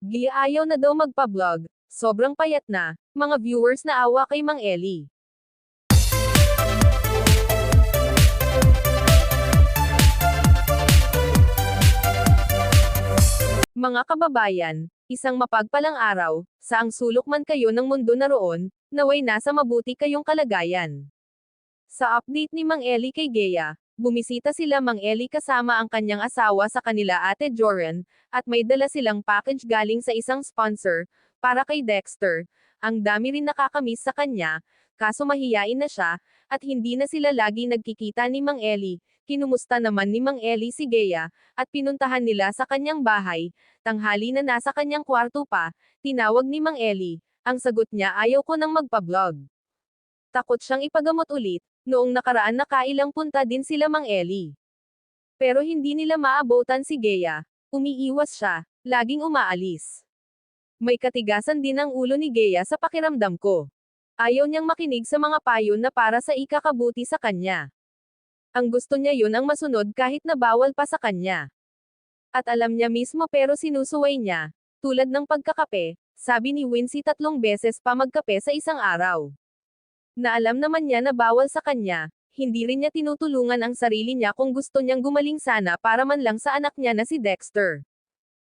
Gia ayaw na daw magpa-vlog, sobrang payat na, mga viewers na awa kay Mang Eli. Mga kababayan, isang mapagpalang araw, saang sulok man kayo ng mundo naroon, naway nasa mabuti kayong kalagayan. Sa update ni Mang Eli kay Gea, bumisita sila Mang Eli kasama ang kanyang asawa sa kanila Ate Joran, at may dala silang package galing sa isang sponsor, para kay Dexter. Ang dami rin nakakamiss sa kanya, kaso mahiyain na siya, at hindi na sila lagi nagkikita ni Mang Eli. Kinumusta naman ni Mang Eli si Gea, at pinuntahan nila sa kanyang bahay, tanghali na nasa kanyang kwarto pa, tinawag ni Mang Eli. Ang sagot niya ayaw ko nang magpa-vlog. Takot siyang ipagamot ulit. Noong nakaraan nakailang punta din sila Mang Eli. Pero hindi nila maabutan si Gea. Umiiwas siya, laging umaalis. May katigasan din ang ulo ni Gea sa pakiramdam ko. Ayaw niyang makinig sa mga payo na para sa ikakabuti sa kanya. Ang gusto niya yun ang masunod kahit na bawal pa sa kanya. At alam niya mismo pero sinusuway niya, tulad ng pagkakape, sabi ni Wincy 3 beses pa magkape sa isang araw. Na alam naman niya na bawal sa kanya, hindi rin niya tinutulungan ang sarili niya kung gusto niyang gumaling sana para man lang sa anak niya na si Dexter.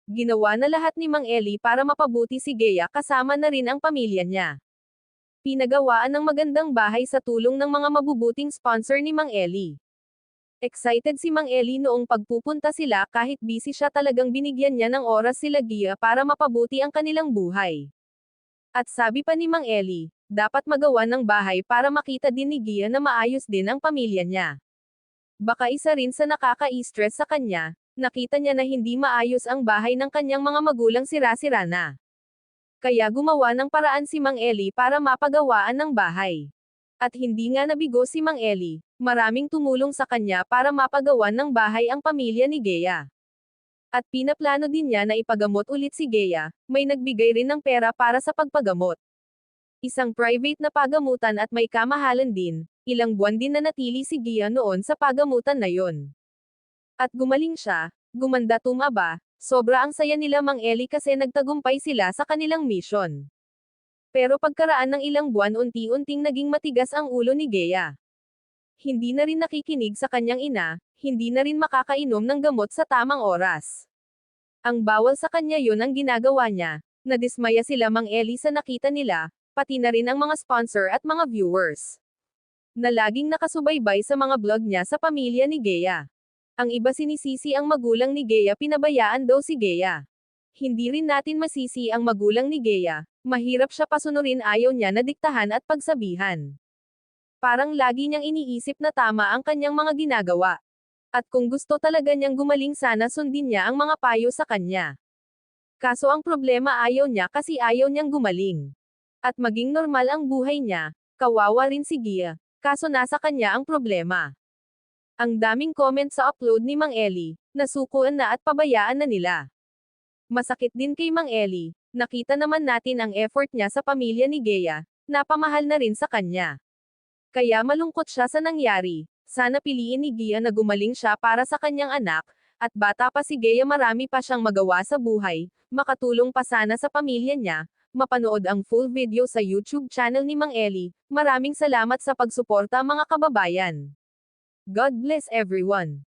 Ginawa na lahat ni Mang Eli para mapabuti si Gea kasama na rin ang pamilya niya. Pinagawaan ng magandang bahay sa tulong ng mga mabubuting sponsor ni Mang Eli. Excited si Mang Eli noong pagpupunta sila kahit busy siya talagang binigyan niya ng oras sila Gea para mapabuti ang kanilang buhay. At sabi pa ni Mang Eli, dapat magawa ng bahay para makita din ni Gia na maayos din ang pamilya niya. Baka isa rin sa nakaka-stress sa kanya, nakita niya na hindi maayos ang bahay ng kanyang mga magulang sira-sira na. Kaya gumawa ng paraan si Mang Eli para mapagawaan ng bahay. At hindi nga nabigo si Mang Eli, maraming tumulong sa kanya para mapagawan ng bahay ang pamilya ni Gea. At pinaplano din niya na ipagamot ulit si Gea, may nagbigay rin ng pera para sa pagpagamot. Isang private na pagamutan at may kamahalan din, ilang buwan din na natili si Gia noon sa pagamutan na yon. At gumaling siya, gumanda tumaba, sobra ang saya nila Mang Eli kasi nagtagumpay sila sa kanilang mission. Pero pagkaraan ng ilang buwan unti-unting naging matigas ang ulo ni Gea. Hindi na rin nakikinig sa kanyang ina, hindi na rin makakainom ng gamot sa tamang oras. Ang bawal sa kanya yon ang ginagawa niya, nadismaya sila Mang Eli sa nakita nila, pati na rin ang mga sponsor at mga viewers na laging nakasubaybay sa mga vlog niya sa pamilya ni Gea. Ang iba sinisisi ang magulang ni Gea, pinabayaan daw si Gea. Hindi rin natin masisi ang magulang ni Gea, mahirap siya pasunurin, ayaw niya na diktahan at pagsabihan. Parang lagi niyang iniisip na tama ang kanyang mga ginagawa. At kung gusto talaga niyang gumaling sana sundin niya ang mga payo sa kanya. Kaso ang problema ayaw niya kasi ayaw niyang gumaling. At maging normal ang buhay niya, kawawa rin si Gia, kaso nasa kanya ang problema. Ang daming comment sa upload ni Mang Eli, nasukuan na at pabayaan na nila. Masakit din kay Mang Eli, nakita naman natin ang effort niya sa pamilya ni Gea, napamahal na rin sa kanya. Kaya malungkot siya sa nangyari, sana piliin ni Gia na gumaling siya para sa kanyang anak, at bata pa si Gea, marami pa siyang magawa sa buhay, makatulong pa sana sa pamilya niya. Mapanood ang full video sa YouTube channel ni Mang Eli. Maraming salamat sa pagsuporta mga kababayan. God bless everyone.